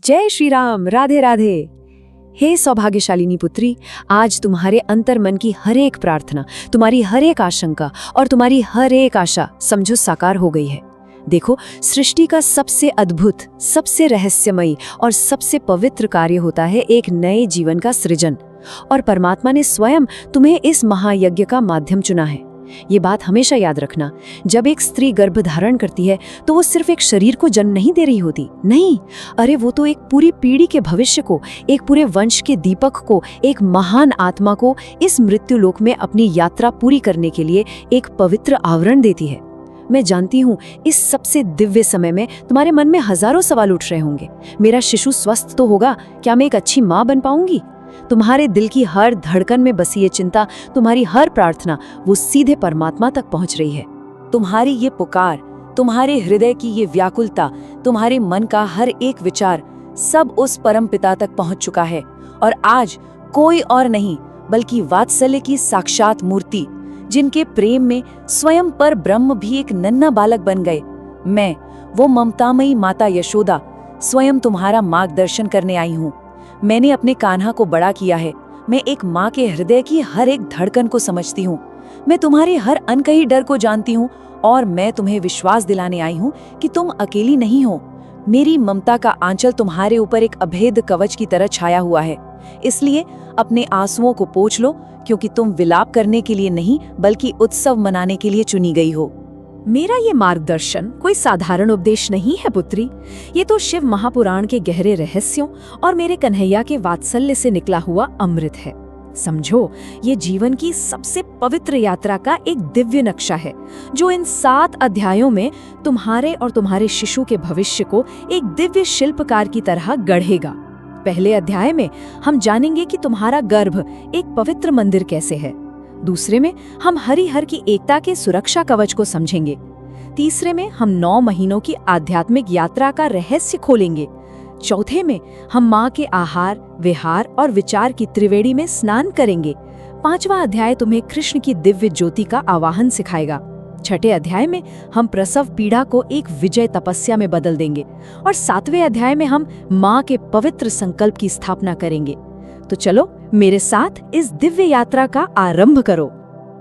जय श्री राम। राधे राधे। हे सौभाग्यशालिनी पुत्री, आज तुम्हारे अंतर मन की हर एक प्रार्थना, तुम्हारी हर एक आशंका और तुम्हारी हर एक आशा समझो साकार हो गई है। देखो, सृष्टि का सबसे अद्भुत, सबसे रहस्यमयी और सबसे पवित्र कार्य होता है एक नए जीवन का सृजन, और परमात्मा ने स्वयं तुम्हें इस महायज्ञ का माध्यम चुना है। ये बात हमेशा याद रखना, जब एक स्त्री गर्भ धारण करती है तो वो सिर्फ एक शरीर को जन्म नहीं दे रही होती, नहीं, अरे वो तो एक पूरी पीढ़ी के भविष्य को, एक पूरे वंश के दीपक को, एक महान आत्मा को इस मृत्यु लोक में अपनी यात्रा पूरी करने के लिए एक पवित्र आवरण देती है। मैं जानती हूँ इस सबसे दिव्य समय में तुम्हारे मन में हजारों सवाल उठ रहे होंगे। मेरा शिशु स्वस्थ तो होगा? क्या मैं एक अच्छी माँ बन पाऊंगी? तुम्हारे दिल की हर धड़कन में बसी ये चिंता, तुम्हारी हर प्रार्थना वो सीधे परमात्मा तक पहुंच रही है। तुम्हारी ये पुकार, तुम्हारे हृदय की ये व्याकुलता, तुम्हारे मन का हर एक विचार सब उस परम पिता तक पहुंच चुका है। और आज कोई और नहीं बल्कि वात्सल्य की साक्षात मूर्ति, जिनके प्रेम में स्वयं पर ब्रह्म भी एक नन्हा बालक बन गए, मैं वो ममतामयी माता यशोदा स्वयं तुम्हारा मार्गदर्शन करने आई हूँ। मैंने अपने कान्हा को बड़ा किया है। मैं एक माँ के हृदय की हर एक धड़कन को समझती हूँ। मैं तुम्हारे हर अनकही डर को जानती हूँ, और मैं तुम्हें विश्वास दिलाने आई हूँ कि तुम अकेली नहीं हो। मेरी ममता का आंचल तुम्हारे ऊपर एक अभेद कवच की तरह छाया हुआ है। इसलिए अपने आंसुओं को पोंछ लो, क्योंकि तुम विलाप करने के लिए नहीं बल्कि उत्सव मनाने के लिए चुनी गई हो। मेरा ये मार्गदर्शन कोई साधारण उपदेश नहीं है पुत्री, ये तो शिव महापुराण के गहरे रहस्यों और मेरे कन्हैया के वात्सल्य से निकला हुआ अमृत है। समझो, ये जीवन की सबसे पवित्र यात्रा का एक दिव्य नक्शा है, जो इन 7 अध्यायों में तुम्हारे और तुम्हारे शिशु के भविष्य को एक दिव्य शिल्पकार की तरह गढ़ेगा। पहले अध्याय में हम जानेंगे कि तुम्हारा गर्भ एक पवित्र मंदिर कैसे है। दूसरे में हम हरिहर की एकता के सुरक्षा कवच को समझेंगे। तीसरे में हम 9 महीनों की आध्यात्मिक यात्रा का रहस्य खोलेंगे। चौथे में हम माँ के आहार, विहार और विचार की त्रिवेणी में स्नान करेंगे। 5वां अध्याय तुम्हें कृष्ण की दिव्य ज्योति का आवाहन सिखाएगा। 6ठे अध्याय में हम प्रसव पीड़ा को एक विजय तपस्या में बदल देंगे, और 7वें अध्याय में हम माँ के पवित्र संकल्प की स्थापना करेंगे। तो चलो मेरे साथ इस दिव्य यात्रा का आरंभ करो।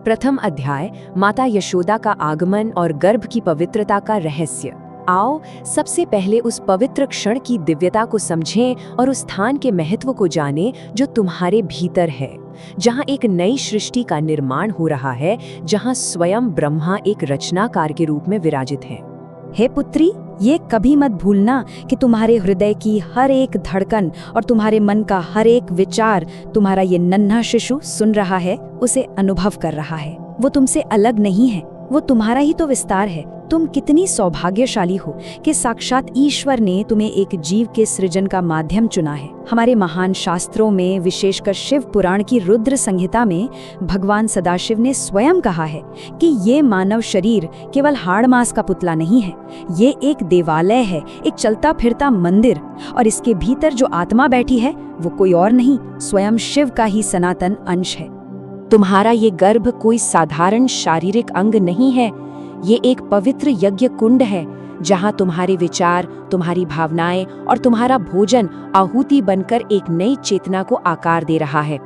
प्रथम अध्याय, माता यशोदा का आगमन और गर्भ की पवित्रता का रहस्य। आओ सबसे पहले उस पवित्र क्षण की दिव्यता को समझें और उस स्थान के महत्व को जानें जो तुम्हारे भीतर है, जहां एक नई सृष्टि का निर्माण हो रहा है, जहां स्वयं ब्रह्मा एक रचनाकार के रूप में विराजित है। हे पुत्री, ये कभी मत भूलना कि तुम्हारे हृदय की हर एक धड़कन और तुम्हारे मन का हर एक विचार तुम्हारा ये नन्हा शिशु सुन रहा है, उसे अनुभव कर रहा है। वो तुमसे अलग नहीं है, वो तुम्हारा ही तो विस्तार है। तुम कितनी सौभाग्यशाली हो कि साक्षात ईश्वर ने तुम्हें एक जीव के सृजन का माध्यम चुना है। हमारे महान शास्त्रों में, विशेषकर शिव पुराण की रुद्र संहिता में, भगवान सदाशिव ने स्वयं कहा है कि ये मानव शरीर केवल हाड़ मांस का पुतला नहीं है, ये एक देवालय है, एक चलता फिरता मंदिर, और इसके भीतर जो आत्मा बैठी है वो कोई और नहीं, स्वयं शिव का ही सनातन अंश है। तुम्हारा ये गर्भ कोई साधारण शारीरिक अंग नहीं है, ये एक पवित्र यज्ञ कुंड है, जहां तुम्हारे विचार, तुम्हारी भावनाएं और तुम्हारा भोजन आहुति बनकर एक नई चेतना को आकार दे रहा है।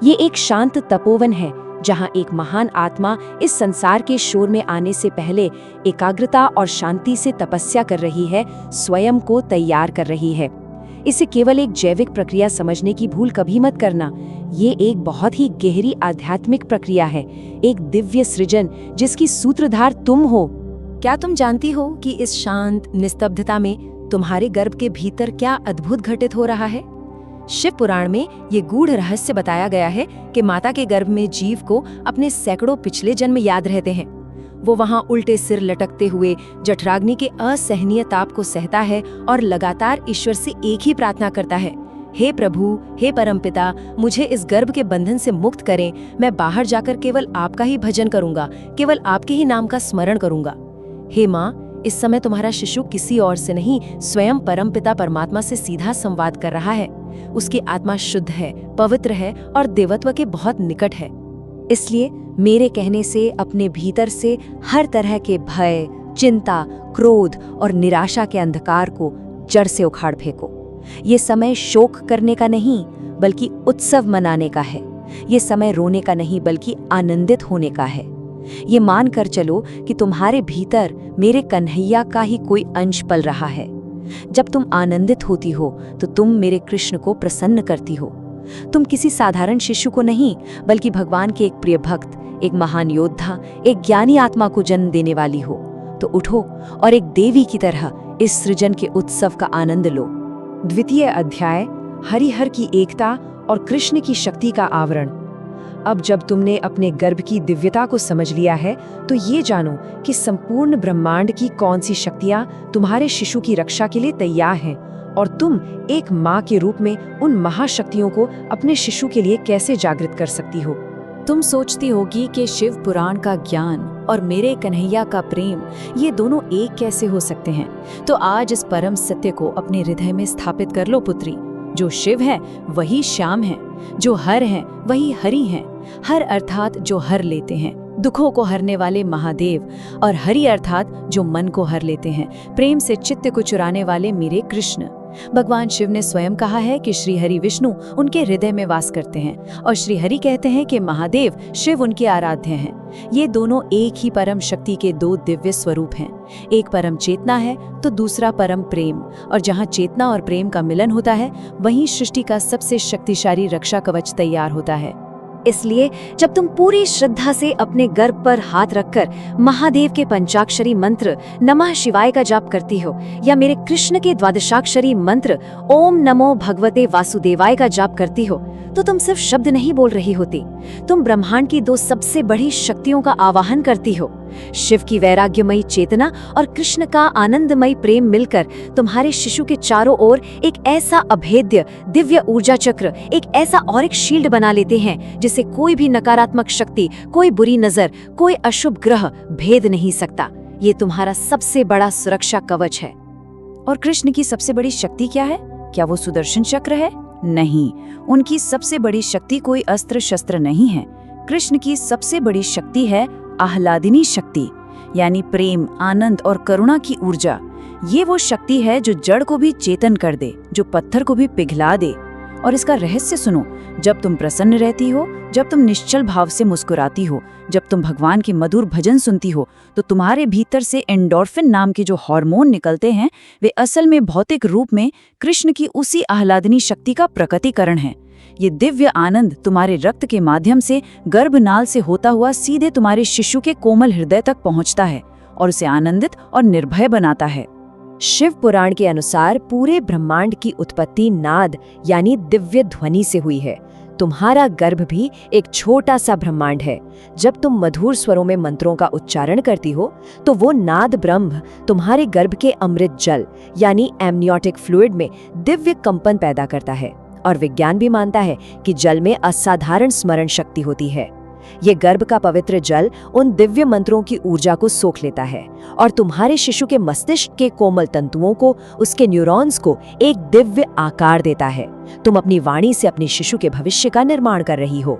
ये एक शांत तपोवन है, जहां एक महान आत्मा इस संसार के शोर में आने से पहले एकाग्रता और शांति से तपस्या कर रही है, स्वयं को तैयार कर रही है। इसे केवल एक जैविक प्रक्रिया समझने की भूल कभी मत करना। ये एक बहुत ही गहरी आध्यात्मिक प्रक्रिया है, एक दिव्य सृजन जिसकी सूत्रधार तुम हो। क्या तुम जानती हो कि इस शांत निस्तब्धता में तुम्हारे गर्भ के भीतर क्या अद्भुत घटित हो रहा है? शिव पुराण में ये गूढ़ रहस्य बताया गया है कि माता के गर्भ में जीव को अपने सैकड़ों पिछले जन्म याद रहते हैं। वो वहाँ उल्टे सिर लटकते हुए जठराग्नि के असहनीय ताप को सहता है और लगातार ईश्वर से एक ही प्रार्थना करता है, हे प्रभु, हे परमपिता, मुझे इस गर्भ के बंधन से मुक्त करें। मैं बाहर जाकर केवल आपका ही भजन करूंगा, केवल आपके ही नाम का स्मरण करूंगा। हे माँ, इस समय तुम्हारा शिशु किसी और से नहीं, स्वयं परमपिता परमात्मा से सीधा संवाद कर रहा है। उसकी आत्मा शुद्ध है, पवित्र है और देवत्व के बहुत निकट है। इसलिए मेरे कहने से अपने भीतर से हर तरह के भय, चिंता, क्रोध और निराशा के अंधकार को जड़ से उखाड़ फेंको। ये समय शोक करने का नहीं बल्कि उत्सव मनाने का है। ये समय रोने का नहीं बल्कि आनंदित होने का है। ये मान कर चलो कि तुम्हारे भीतर मेरे कन्हैया का ही कोई अंश पल रहा है। जब तुम आनंदित होती हो तो तुम मेरे कृष्ण को प्रसन्न करती हो। तुम किसी साधारण शिशु को नहीं बल्कि भगवान के एक प्रिय भक्त, एक महान योद्धा, एक ज्ञानी आत्मा को जन्म देने वाली हो। तो उठो और एक देवी की तरह इस सृजन के उत्सव का आनंद लो। द्वितीय अध्याय, हरिहर की एकता और कृष्ण की शक्ति का आवरण। अब जब तुमने अपने गर्भ की दिव्यता को समझ लिया है तो ये जानो कि संपूर्ण ब्रह्मांड की कौन सी शक्तियां तुम्हारे शिशु की रक्षा के लिए तैयार हैं और तुम एक माँ के रूप में उन महाशक्तियों को अपने शिशु के लिए कैसे जागृत कर सकती हो। तुम सोचती होगी कि शिव पुराण का ज्ञान और मेरे कन्हैया का प्रेम, ये दोनों एक कैसे हो सकते हैं। तो आज इस परम सत्य को अपने हृदय में स्थापित कर लो पुत्री। जो शिव है वही श्याम है, जो हर है वही हरि हैं। हर अर्थात जो हर लेते हैं, दुखों को हरने वाले महादेव, और हरि अर्थात जो मन को हर लेते हैं, प्रेम से चित्त को चुराने वाले मेरे कृष्ण। भगवान शिव ने स्वयं कहा है कि श्री हरि विष्णु उनके हृदय में वास करते हैं और श्री हरि कहते हैं कि महादेव शिव उनके आराध्य हैं। ये दोनों एक ही परम शक्ति के दो दिव्य स्वरूप हैं। एक परम चेतना है तो दूसरा परम प्रेम, और जहाँ चेतना और प्रेम का मिलन होता है वहीं सृष्टि का सबसे शक्तिशाली रक्षा कवच तैयार होता है। इसलिए जब तुम पूरी श्रद्धा से अपने गर्भ पर हाथ रखकर महादेव के पंचाक्षरी मंत्र नमः शिवाय का जाप करती हो या मेरे कृष्ण के द्वादशाक्षरी मंत्र ओम नमो भगवते वासुदेवाय का जाप करती हो तो तुम सिर्फ शब्द नहीं बोल रही होती, तुम ब्रह्मांड की दो सबसे बड़ी शक्तियों का आवाहन करती हो। शिव की वैराग्यमयी चेतना और कृष्ण का आनंदमयी प्रेम मिलकर तुम्हारे शिशु के चारों ओर एक ऐसा अभेद्य दिव्य ऊर्जा चक्र, एक ऐसा औरिक शील्ड बना लेते हैं जिसे कोई भी नकारात्मक शक्ति, कोई बुरी नजर, कोई अशुभ ग्रह भेद नहीं सकता। ये तुम्हारा सबसे बड़ा सुरक्षा कवच है। और कृष्ण की सबसे बड़ी शक्ति क्या है? क्या वो सुदर्शन चक्र है? नहीं, उनकी सबसे बड़ी शक्ति कोई अस्त्र शस्त्र नहीं है। कृष्ण की सबसे बड़ी शक्ति है आह्लादिनी शक्ति, यानी प्रेम, आनंद और करुणा की ऊर्जा। ये वो शक्ति है जो जड़ को भी चेतन कर दे, जो पत्थर को भी पिघला दे। और इसका रहस्य सुनो, जब तुम प्रसन्न रहती हो, जब तुम निश्चल भाव से मुस्कुराती हो, जब तुम भगवान के मधुर भजन सुनती हो, तो तुम्हारे भीतर से एंडोर्फिन नाम के जो हार्मोन निकलते हैं वे असल में भौतिक रूप में कृष्ण की उसी आह्लादनी शक्ति का प्रकटीकरण है। ये दिव्य आनंद तुम्हारे रक्त के माध्यम से गर्भनाल से होता हुआ सीधे तुम्हारे शिशु के कोमल हृदय तक पहुंचता है और उसे आनंदित और निर्भय बनाता है। शिव पुराण के अनुसार पूरे ब्रह्मांड की उत्पत्ति नाद यानी दिव्य ध्वनि से हुई है। तुम्हारा गर्भ भी एक छोटा सा ब्रह्मांड है। जब तुम मधुर स्वरों में मंत्रों का उच्चारण करती हो तो वो नाद ब्रह्म तुम्हारे गर्भ के अमृत जल यानी एमनियोटिक फ्लूइड में दिव्य कंपन पैदा करता है। और विज्ञान भी मानता है कि जल में असाधारण स्मरण शक्ति होती है। ये गर्भ का पवित्र जल उन दिव्य मंत्रों की ऊर्जा को सोख लेता है और तुम्हारे शिशु के मस्तिष्क के कोमल तंतुओं को, उसके न्यूरॉन्स को एक दिव्य आकार देता है। तुम अपनी वाणी से अपने शिशु के भविष्य का निर्माण कर रही हो।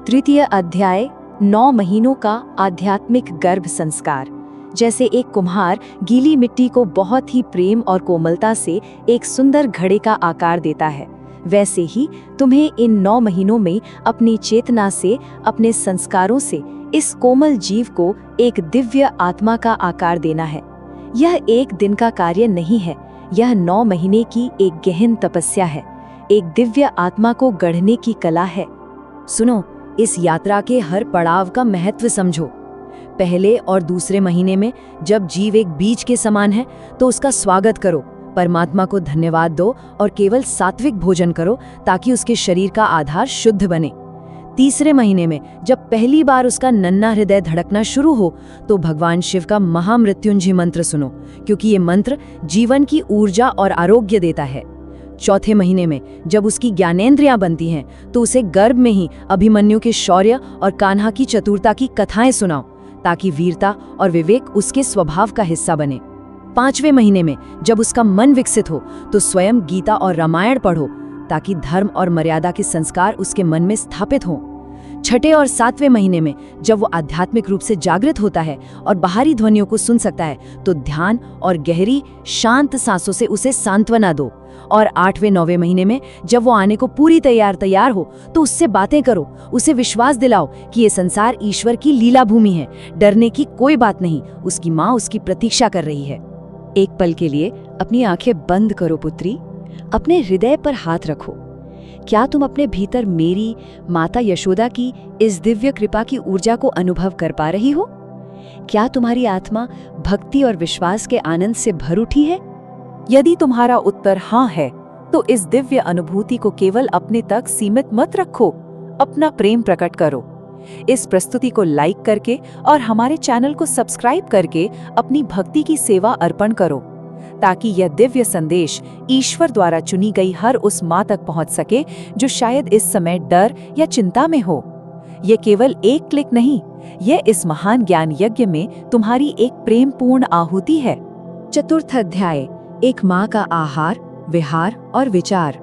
तृतीय अध्याय, 9 महीनों का आध्यात्मिक गर्भ संस्कार। जैसे एक कुम्हार गीली मिट्टी को बहुत ही प्रेम और कोमलता से एक सुंदर घड़े का आकार देता है, वैसे ही तुम्हें इन 9 महीनों में अपनी चेतना से, अपने संस्कारों से इस कोमल जीव को एक दिव्य आत्मा का आकार देना है। यह एक दिन का कार्य नहीं है, यह 9 महीने की एक गहन तपस्या है, एक दिव्य आत्मा को गढ़ने की कला है। सुनो, इस यात्रा के हर पड़ाव का महत्व समझो। पहले और दूसरे महीने में जब जीव एक बीज के समान है तो उसका स्वागत करो, परमात्मा को धन्यवाद दो और केवल सात्विक भोजन करो ताकि उसके शरीर का आधार शुद्ध बने। तीसरे महीने में जब पहली बार उसका नन्हा हृदय धड़कना शुरू हो तो भगवान शिव का महामृत्युंजय मंत्र सुनो, क्योंकि ये मंत्र जीवन की ऊर्जा और आरोग्य देता है। चौथे महीने में जब उसकी ज्ञानेंद्रियां बनती हैं तो उसे गर्भ में ही अभिमन्यु के शौर्य और कान्हा की चतुरता की कथाएं सुनाओ ताकि वीरता और विवेक उसके स्वभाव का हिस्सा बने। 5वें महीने में जब उसका मन विकसित हो तो स्वयं गीता और रामायण पढ़ो ताकि धर्म और मर्यादा के संस्कार उसके मन में स्थापित हों। छठे और 7वें महीने में जब वो आध्यात्मिक रूप से जागृत होता है और बाहरी ध्वनियों को सुन सकता है, तो ध्यान और गहरी शांत सांसों से उसे सांत्वना दो। और 8वें 9वें महीने में जब वो आने को पूरी तैयार हो, तो उससे बातें करो, उसे विश्वास दिलाओ कि ये संसार ईश्वर की लीला भूमि है, डरने की कोई बात नहीं, उसकी माँ उसकी प्रतीक्षा कर रही है। एक पल के लिए अपनी आंखें बंद करो पुत्री, अपने हृदय पर हाथ रखो। क्या तुम अपने भीतर मेरी माता यशोदा की इस दिव्य कृपा की ऊर्जा को अनुभव कर पा रही हो? क्या तुम्हारी आत्मा भक्ति और विश्वास के आनंद से भर उठी है? यदि तुम्हारा उत्तर हाँ है, तो इस दिव्य अनुभूति को केवल अपने तक सीमित मत रखो, अपना प्रेम प्रकट करो। इस प्रस्तुति को लाइक करके और हमारे चैनल को सब्सक्राइब करके अपनी भक्ति की सेवा अर्पण करो, ताकि यह दिव्य संदेश ईश्वर द्वारा चुनी गई हर उस माँ तक पहुँच सके जो शायद इस समय डर या चिंता में हो। ये केवल एक क्लिक नहीं, यह इस महान ज्ञान यज्ञ में तुम्हारी एक प्रेमपूर्ण आहुति है। चतुर्थ अध्याय, एक माँ का आहार, विहार और विचार।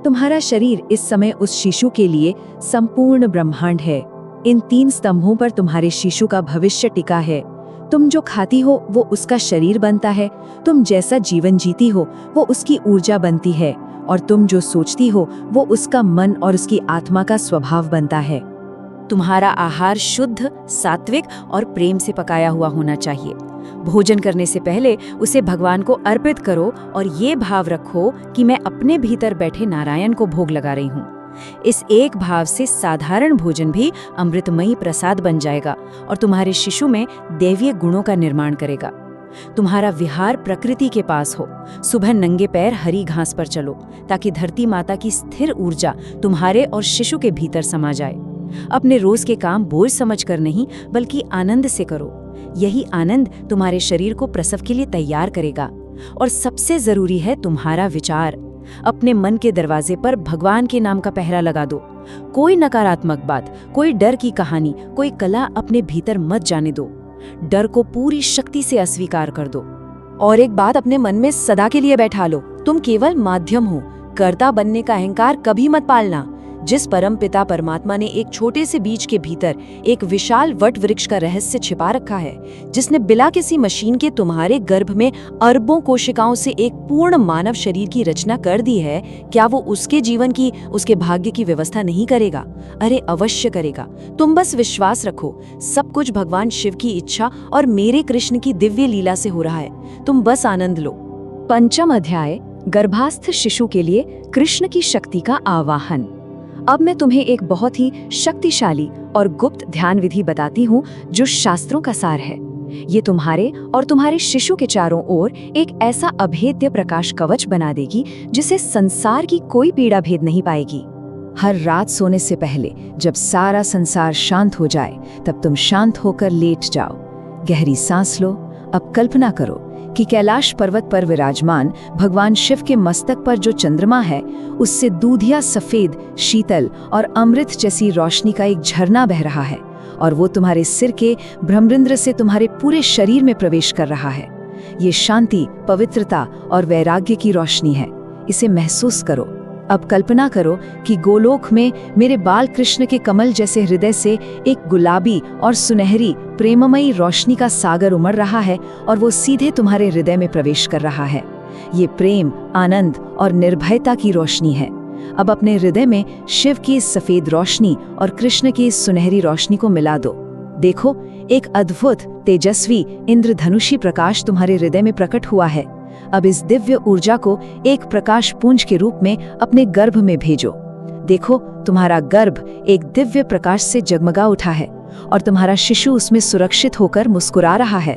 तुम्हारा शरीर इस समय उस शिशु के लिए संपूर्ण ब्रह्मांड है। इन 3 स्तंभों पर तुम्हारे शिशु का भविष्य टिका है। तुम जो खाती हो वो उसका शरीर बनता है, तुम जैसा जीवन जीती हो वो उसकी ऊर्जा बनती है, और तुम जो सोचती हो वो उसका मन और उसकी आत्मा का स्वभाव बनता है। तुम्हारा आहार शुद्ध, सात्विक और प्रेम से पकाया हुआ होना चाहिए। भोजन करने से पहले उसे भगवान को अर्पित करो और ये भाव रखो कि मैं अपने भीतर बैठे नारायण को भोग लगा रही हूँ। इस एक भाव से साधारण भोजन भी अमृतमयी प्रसाद बन जाएगा और तुम्हारे शिशु में दैवीय गुणों का निर्माण करेगा। तुम्हारा विहार प्रकृति के पास हो। सुबह नंगे पैर हरी घास पर चलो, ताकि धरती माता की स्थिर ऊर्जा तुम्हारे और शिशु के भीतर समा जाए। अपने रोज के काम बोझ समझकर नहीं, बल्कि आनंद से करो। यही आनंद तुम्हारे शरीर को प्रसव के लिए तैयार करेगा। और सबसे जरूरी है तुम्हारा विचार। अपने मन के दरवाजे पर भगवान के नाम का पहरा लगा दो। कोई नकारात्मक बात, कोई डर की कहानी, कोई कला अपने भीतर मत जाने दो। डर को पूरी शक्ति से अस्वीकार कर दो। और एक बात अपने मन में सदा के लिए बैठा लो, तुम केवल माध्यम हो। कर्ता बनने का अहंकार कभी मत पालना। जिस परम पिता परमात्मा ने एक छोटे से बीज के भीतर एक विशाल वट वृक्ष का रहस्य छिपा रखा है, जिसने बिना किसी मशीन के तुम्हारे गर्भ में अरबों कोशिकाओं से एक पूर्ण मानव शरीर की रचना कर दी है, क्या वो उसके जीवन की, उसके भाग्य की व्यवस्था नहीं करेगा? अरे अवश्य करेगा। तुम बस विश्वास रखो। सब कुछ भगवान शिव की इच्छा और मेरे कृष्ण की दिव्य लीला से हो रहा है। तुम बस आनंद लो। पंचम अध्याय, गर्भास्थ शिशु के लिए कृष्ण की शक्ति का आवाहन। अब मैं तुम्हें एक बहुत ही शक्तिशाली और गुप्त ध्यान विधि बताती हूँ, जो शास्त्रों का सार है। ये तुम्हारे और तुम्हारे शिशु के चारों ओर एक ऐसा अभेद्य प्रकाश कवच बना देगी, जिसे संसार की कोई पीड़ा भेद नहीं पाएगी। हर रात सोने से पहले जब सारा संसार शांत हो जाए, तब तुम शांत होकर लेट जाओ। गहरी सांस लो। अब कल्पना करो कि कैलाश पर्वत पर विराजमान भगवान शिव के मस्तक पर जो चंद्रमा है, उससे दूधिया सफेद, शीतल और अमृत जैसी रोशनी का एक झरना बह रहा है, और वो तुम्हारे सिर के ब्रह्मरंध्र से तुम्हारे पूरे शरीर में प्रवेश कर रहा है। ये शांति, पवित्रता और वैराग्य की रोशनी है। इसे महसूस करो। अब कल्पना करो कि गोलोक में मेरे बाल कृष्ण के कमल जैसे हृदय से एक गुलाबी और सुनहरी प्रेममयी रोशनी का सागर उमड़ रहा है, और वो सीधे तुम्हारे हृदय में प्रवेश कर रहा है। ये प्रेम, आनंद और निर्भयता की रोशनी है। अब अपने हृदय में शिव की इस सफेद रोशनी और कृष्ण की इस सुनहरी रोशनी को मिला दो। देखो, एक अद्भुत, तेजस्वी, इंद्रधनुषी प्रकाश तुम्हारे हृदय में प्रकट हुआ है। अब इस दिव्य ऊर्जा को एक प्रकाश पुंज के रूप में अपने गर्भ में भेजो। देखो, तुम्हारा गर्भ एक दिव्य प्रकाश से जगमगा उठा है, और तुम्हारा शिशु उसमें सुरक्षित होकर मुस्कुरा रहा है।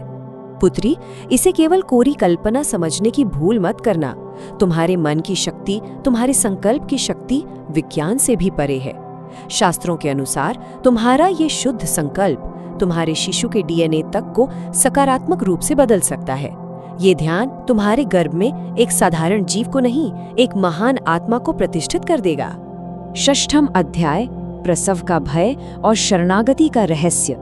पुत्री, इसे केवल कोरी कल्पना समझने की भूल मत करना। तुम्हारे मन की शक्ति, तुम्हारे संकल्प की शक्ति विज्ञान से भी परे है। शास्त्रों के अनुसार तुम्हारा ये शुद्ध संकल्प तुम्हारे शिशु के डीएनए तक को सकारात्मक रूप से बदल सकता है। ये ध्यान तुम्हारे गर्भ में एक साधारण जीव को नहीं, एक महान आत्मा को प्रतिष्ठित कर देगा। षष्ठम अध्याय, प्रसव का भय और शरणागति का रहस्य।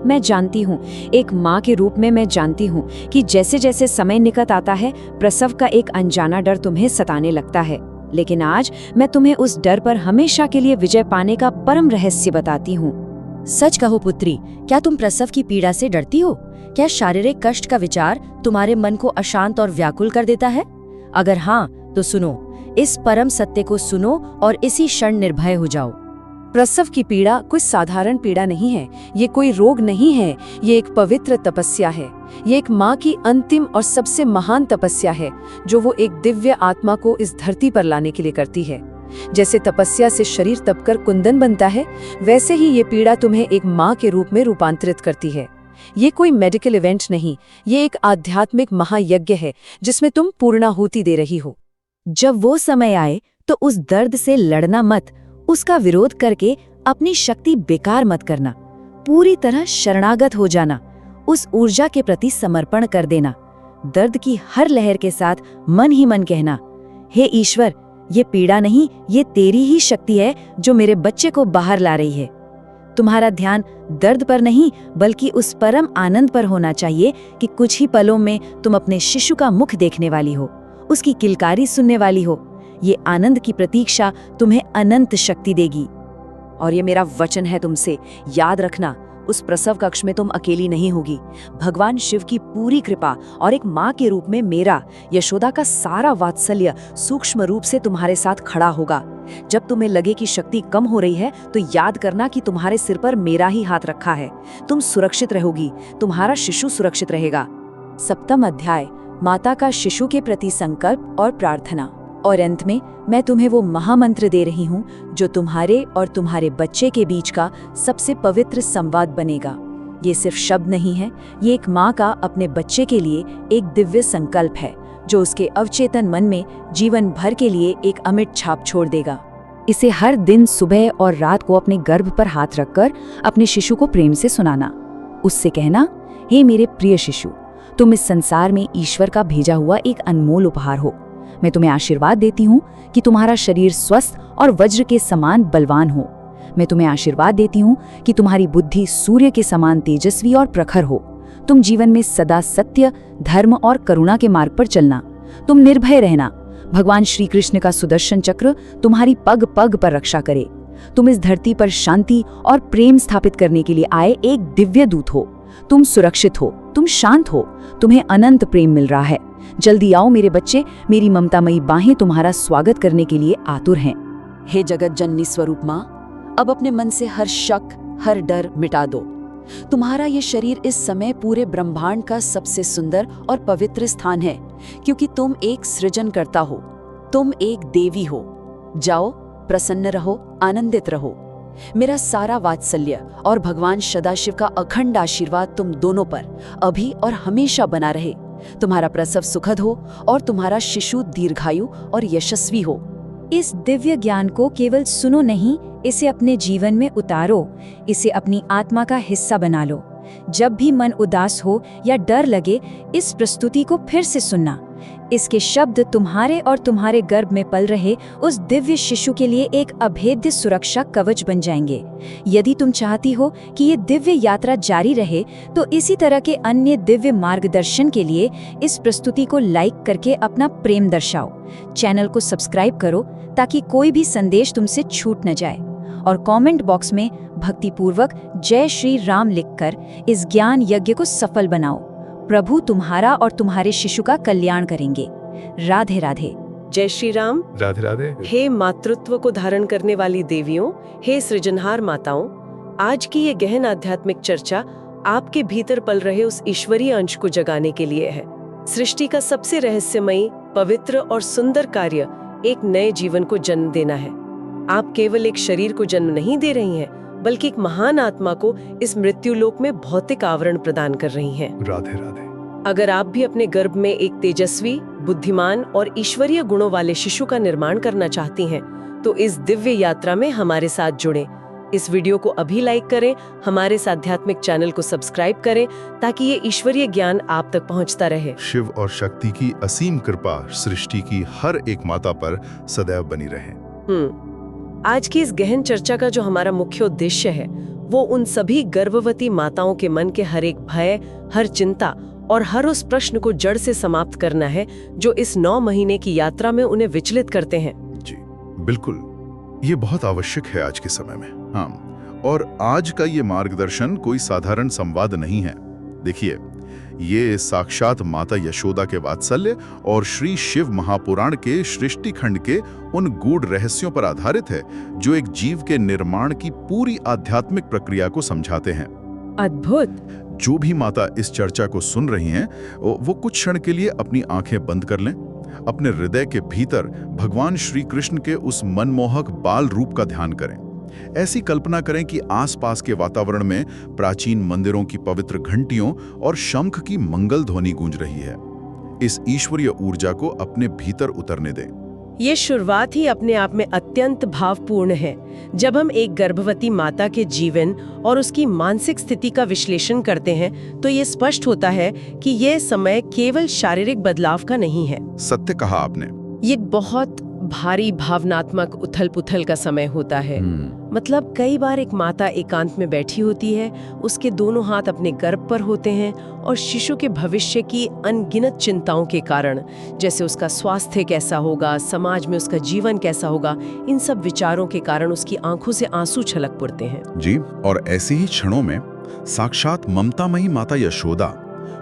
मैं जानती हूँ, एक माँ के रूप में मैं जानती हूँ कि जैसे जैसे समय निकट आता है, प्रसव का एक अनजाना डर तुम्हें सताने लगता है। लेकिन आज मैं तुम्हें उस डर पर हमेशा के लिए विजय पाने का परम रहस्य बताती हूँ। सच कहो पुत्री, क्या तुम प्रसव की पीड़ा से डरती हो? क्या शारीरिक कष्ट का विचार तुम्हारे मन को अशांत और व्याकुल कर देता है? अगर हाँ, तो सुनो, इस परम सत्य को सुनो और इसी क्षण निर्भय हो जाओ। प्रसव की पीड़ा कोई साधारण पीड़ा नहीं है, ये कोई रोग नहीं है, ये एक पवित्र तपस्या है। ये एक माँ की अंतिम और सबसे महान तपस्या है, जो वो एक दिव्य आत्मा को इस धरती पर लाने के लिए करती है। जैसे तपस्या से शरीर तपकर कुंदन बनता है, वैसे ही ये पीड़ा तुम्हें एक माँ के रूप में रूपांतरित करती है। ये कोई मेडिकल इवेंट नहीं, ये एक आध्यात्मिक महायज्ञ है जिसमें तुम पूर्णाहुति दे रही हो। जब वो समय आए तो उस दर्द से लड़ना मत, उसका विरोध करके अपनी शक्ति बेकार मत करना। पूरी तरह शरणागत हो जाना, उस ऊर्जा के प्रति समर्पण कर देना। दर्द की हर लहर के साथ मन ही मन कहना, हे ईश्वर, ये पीड़ा नहीं, ये तेरी ही शक्ति है जो मेरे बच्चे को बाहर ला रही है। तुम्हारा ध्यान दर्द पर नहीं, बल्कि उस परम आनंद पर होना चाहिए कि कुछ ही पलों में तुम अपने शिशु का मुख देखने वाली हो, उसकी किलकारी सुनने वाली हो। ये आनंद की प्रतीक्षा तुम्हें अनंत शक्ति देगी। और ये मेरा वचन है तुमसे, याद रखना, उस प्रसव कक्ष में तुम अकेली नहीं होगी। भगवान शिव की पूरी कृपा और एक माँ के रूप में मेरा, यशोदा का सारा वात्सल्य सूक्ष्म रूप से तुम्हारे साथ खड़ा होगा। जब तुम्हें लगे कि शक्ति कम हो रही है, तो याद करना कि तुम्हारे सिर पर मेरा ही हाथ रखा है। तुम सुरक्षित रहोगी, तुम्हारा शिशु सुरक्षित रहेगा। 7वां अध्याय, माता का शिशु के प्रति संकल्प और प्रार्थना। और अंत में मैं तुम्हें वो महामंत्र दे रही हूँ जो तुम्हारे और तुम्हारे बच्चे के बीच का सबसे पवित्र संवाद बनेगा। ये सिर्फ शब्द नहीं है, ये एक माँ का अपने बच्चे के लिए एक दिव्य संकल्प है जो उसके अवचेतन मन में जीवन भर के लिए एक अमिट छाप छोड़ देगा। इसे हर दिन सुबह और रात को अपने गर्भ पर हाथ रखकर अपने शिशु को प्रेम से सुनाना। उससे कहना, हे मेरे प्रिय शिशु, तुम इस संसार में ईश्वर का भेजा हुआ एक अनमोल उपहार हो। मैं तुम्हें आशीर्वाद देती हूँ कि तुम्हारा शरीर स्वस्थ और वज्र के समान बलवान हो। मैं तुम्हें आशीर्वाद देती हूँ कि तुम्हारी बुद्धि सूर्य के समान तेजस्वी और प्रखर हो। तुम जीवन में सदा सत्य, धर्म और करुणा के मार्ग पर चलना। तुम निर्भय रहना। भगवान श्री कृष्ण का सुदर्शन चक्र तुम्हारी पग पग पर रक्षा करे। तुम इस धरती पर शांति और प्रेम स्थापित करने के लिए आए एक दिव्य दूत हो। तुम सुरक्षित हो, तुम शांत हो, तुम्हें अनंत प्रेम मिल रहा है। जल्दी आओ मेरे बच्चे, मेरी ममतामयी बाहें तुम्हारा स्वागत करने के लिए आतुर हैं। हे जगत जननी स्वरूप माँ, अब अपने मन से हर शक, हर डर मिटा दो। तुम्हारा ये शरीर इस समय पूरे ब्रह्मांड का सबसे सुंदर और पवित्र स्थान है, क्योंकि तुम एक सृजनकर्ता हो, तुम एक देवी हो। जाओ, प्रसन्न रहो, आनंदित रहो। मेरा सारा वात्सल्य और भगवान सदाशिव का अखंड आशीर्वाद तुम दोनों पर अभी और हमेशा बना रहे। तुम्हारा प्रसव सुखद हो और तुम्हारा शिशु दीर्घायु और यशस्वी हो। इस दिव्य ज्ञान को केवल सुनो नहीं, इसे अपने जीवन में उतारो, इसे अपनी आत्मा का हिस्सा बना लो। जब भी मन उदास हो या डर लगे, इस प्रस्तुति को फिर से सुनना। इसके शब्द तुम्हारे और तुम्हारे गर्भ में पल रहे उस दिव्य शिशु के लिए एक अभेद्य सुरक्षा कवच बन जाएंगे। यदि तुम चाहती हो कि ये दिव्य यात्रा जारी रहे, तो इसी तरह के अन्य दिव्य मार्गदर्शन के लिए इस प्रस्तुति को लाइक करके अपना प्रेम दर्शाओ। चैनल को सब्सक्राइब करो ताकि कोई भी संदेश तुमसे छूट न जाए, और कमेंट बॉक्स में भक्तिपूर्वक जय श्री राम लिखकर इस ज्ञान यज्ञ को सफल बनाओ। प्रभु तुम्हारा और तुम्हारे शिशु का कल्याण करेंगे। राधे राधे। जय श्री राम। राधे राधे। हे मातृत्व को धारण करने वाली देवियों, हे सृजनहार माताओं, आज की ये गहन आध्यात्मिक चर्चा आपके भीतर पल रहे उस ईश्वरीय अंश को जगाने के लिए है। सृष्टि का सबसे रहस्यमयी, पवित्र और सुंदर कार्य एक नए जीवन को जन्म देना है। आप केवल एक शरीर को जन्म नहीं दे रही हैं, बल्कि एक महान आत्मा को इस मृत्युलोक में भौतिक आवरण प्रदान कर रही हैं। राधे राधे। अगर आप भी अपने गर्भ में एक तेजस्वी, बुद्धिमान और ईश्वरीय गुणों वाले शिशु का निर्माण करना चाहती हैं, तो इस दिव्य यात्रा में हमारे साथ जुड़ें। इस वीडियो को अभी लाइक करें, हमारे इस आध्यात्मिक चैनल को सब्सक्राइब करें, ताकि ये ईश्वरीय ज्ञान आप तक पहुंचता रहे। शिव और शक्ति की असीम कृपा सृष्टि की हर एक माता पर सदैव बनी रहे। आज की इस गहन चर्चा का जो हमारा मुख्य उद्देश्य है, वो उन सभी गर्भवती माताओं के मन के हर एक भय, हर चिंता और हर उस प्रश्न को जड़ से समाप्त करना है जो इस 9 महीने की यात्रा में उन्हें विचलित करते हैं। बिल्कुल, ये बहुत आवश्यक है आज के समय में। हाँ, और आज का ये मार्गदर्शन कोई साधारण संवाद नहीं है। देखिए, ये साक्षात माता यशोदा के वात्सल्य और श्री शिव महापुराण के सृष्टि खंड के उन गूढ़ रहस्यों पर आधारित है जो एक जीव के निर्माण की पूरी आध्यात्मिक प्रक्रिया को समझाते हैं। अद्भुत। जो भी माता इस चर्चा को सुन रही हैं, वो कुछ क्षण के लिए अपनी आंखें बंद कर लें, अपने हृदय के भीतर भगवान श्री कृष्ण के उस मनमोहक बाल रूप का ध्यान करें। ऐसी कल्पना करें कि आसपास के वातावरण में प्राचीन मंदिरों की पवित्र घंटियों और शंख की मंगल ध्वनि गूंज रही है। इस ईश्वरीय ऊर्जा को अपने भीतर उतरने दें। ये शुरुआत ही अपने आप में अत्यंत भावपूर्ण है। जब हम एक गर्भवती माता के जीवन और उसकी मानसिक स्थिति का विश्लेषण करते हैं तो ये स्पष्ट होता है कि ये समय केवल शारीरिक बदलाव का नहीं है। सत्य कहा आपने। ये बहुत भारी भावनात्मक उथल-पुथल का समय होता है। मतलब कई बार एक माता एकांत में बैठी होती है, उसके दोनों हाथ अपने गर्भ पर होते हैं और शिशु के भविष्य की अनगिनत चिंताओं के कारण, जैसे उसका स्वास्थ्य कैसा होगा, समाज में उसका जीवन कैसा होगा, इन सब विचारों के कारण उसकी आंखों से आंसू छलक पड़ते हैं। जी, और ऐसे ही क्षणों में साक्षात ममतामयी माता यशोदा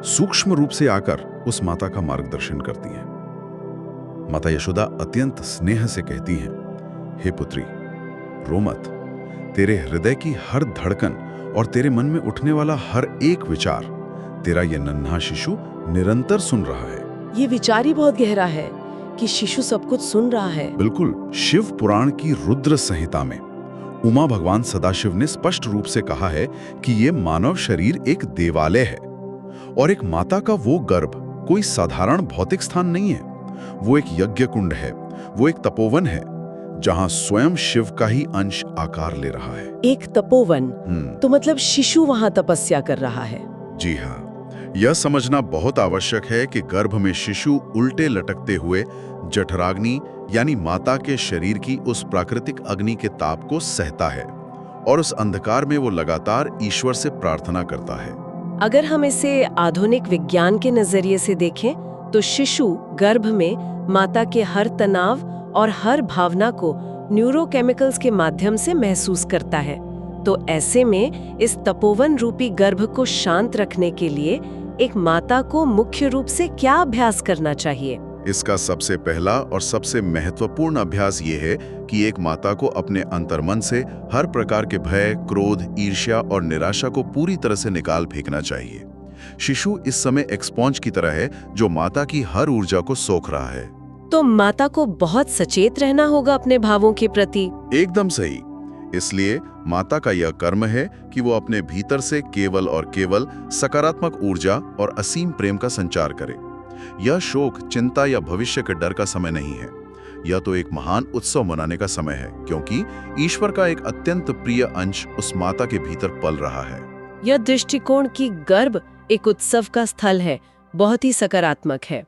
सूक्ष्म रूप से आकर उस माता का मार्गदर्शन करती हैं। माता यशोदा अत्यंत स्नेह से कहती हैं, हे पुत्री, रो मत। तेरे हृदय की हर धड़कन और तेरे मन में उठने वाला हर एक विचार तेरा ये नन्हा शिशु निरंतर सुन रहा है। ये विचार ही बहुत गहरा है कि शिशु सब कुछ सुन रहा है। बिल्कुल। शिव पुराण की रुद्र संहिता में उमा भगवान सदाशिव ने स्पष्ट रूप से कहा है कि ये मानव शरीर एक देवालय है और एक माता का वो गर्भ कोई साधारण भौतिक स्थान नहीं है। वो एक यज्ञ कुंड है, वो एक तपोवन है जहां स्वयं शिव का ही अंश आकार ले रहा है। एक तपोवन, तो मतलब शिशु वहां तपस्या कर रहा है। जी हाँ, यह समझना बहुत आवश्यक है कि गर्भ में शिशु उल्टे लटकते हुए जठराग्नि यानी माता के शरीर की उस प्राकृतिक अग्नि के ताप को सहता है और उस अंधकार में वो लगातार ईश्वर से प्रार्थना करता है। अगर हम इसे आधुनिक विज्ञान के नजरिए से देखें तो शिशु गर्भ में माता के हर तनाव और हर भावना को न्यूरोकेमिकल्स के माध्यम से महसूस करता है। तो ऐसे में इस तपोवन रूपी गर्भ को शांत रखने के लिए एक माता को मुख्य रूप से क्या अभ्यास करना चाहिए? इसका सबसे पहला और सबसे महत्वपूर्ण अभ्यास ये है कि एक माता को अपने अंतर्मन से हर प्रकार के भय, क्रोध, ईर्ष्या और निराशा को पूरी तरह से निकाल फेंकना चाहिए। शिशु इस समय एक स्पॉन्ज की तरह है जो माता की हर ऊर्जा को सोख रहा है। तो माता को बहुत सचेत रहना होगा अपने भावों के प्रति। एकदम सही। इसलिए माता का यह कर्म है कि वो अपने भीतर से केवल और केवल सकारात्मक ऊर्जा और असीम प्रेम का संचार करे। यह शोक, चिंता या भविष्य के डर का समय नहीं है। यह तो एक महान उत्सव मनाने का समय है, क्योंकि ईश्वर का एक अत्यंत प्रिय अंश उस माता के भीतर पल रहा है। यह दृष्टिकोण की गर्भ एक उत्सव का स्थल है बहुत ही सकारात्मक है।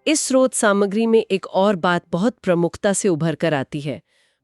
इस स्रोत सामग्री में एक और बात बहुत प्रमुखता से उभर कर आती है,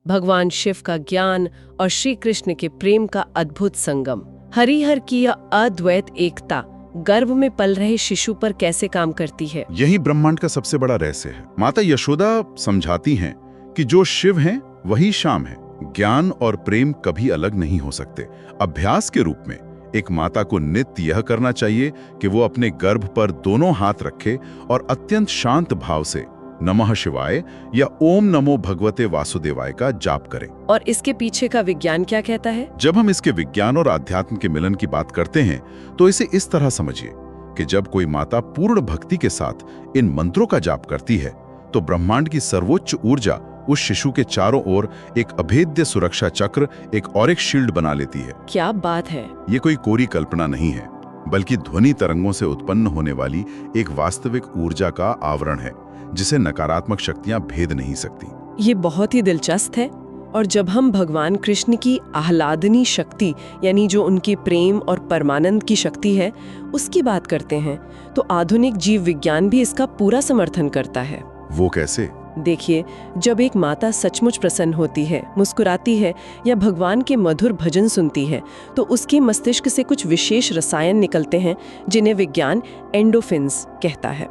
भगवान शिव का ज्ञान और श्री कृष्ण के प्रेम का अद्भुत संगम। हरिहर की यह अद्वैत एकता गर्भ में पल रहे शिशु पर कैसे काम करती है? यही ब्रह्मांड का सबसे बड़ा रहस्य है। माता यशोदा समझाती हैं कि जो शिव हैं वही शाम है। ज्ञान और प्रेम कभी अलग नहीं हो सकते। अभ्यास के रूप में एक माता को नित्य यह करना चाहिए कि वो अपने गर्भ पर दोनों हाथ रखे और अत्यंत शांत भाव से नमः शिवाय या ओम नमो भगवते वासुदेवाय का जाप करें। और इसके पीछे का विज्ञान क्या कहता है? जब हम इसके विज्ञान और आध्यात्म के मिलन की बात करते हैं तो इसे इस तरह समझिए कि जब कोई माता पूर्ण भक्ति के साथ इन मंत्रों का जाप करती है तो ब्रह्मांड की सर्वोच्च ऊर्जा उस शिशु के चारों ओर एक अभेद्य सुरक्षा चक्र, एक शील्ड बना लेती है। क्या बात है! ये कोई कोरी कल्पना नहीं है, बल्कि ध्वनि तरंगों से उत्पन्न होने वाली एक वास्तविक ऊर्जा का आवरण है जिसे नकारात्मक शक्तियां भेद नहीं सकती। ये बहुत ही दिलचस्प है। और जब हम भगवान कृष्ण की आह्लादनी शक्ति यानी जो उनकी प्रेम और परमानंद की शक्ति है उसकी बात करते हैं तो आधुनिक जीव विज्ञान भी इसका पूरा समर्थन करता है। वो कैसे? देखिए, जब एक माता सचमुच प्रसन्न होती है, मुस्कुराती है या भगवान के मधुर भजन सुनती है तो उसके मस्तिष्क से कुछ विशेष रसायन निकलते हैं जिन्हें विज्ञान एंडोफिन्स कहता है।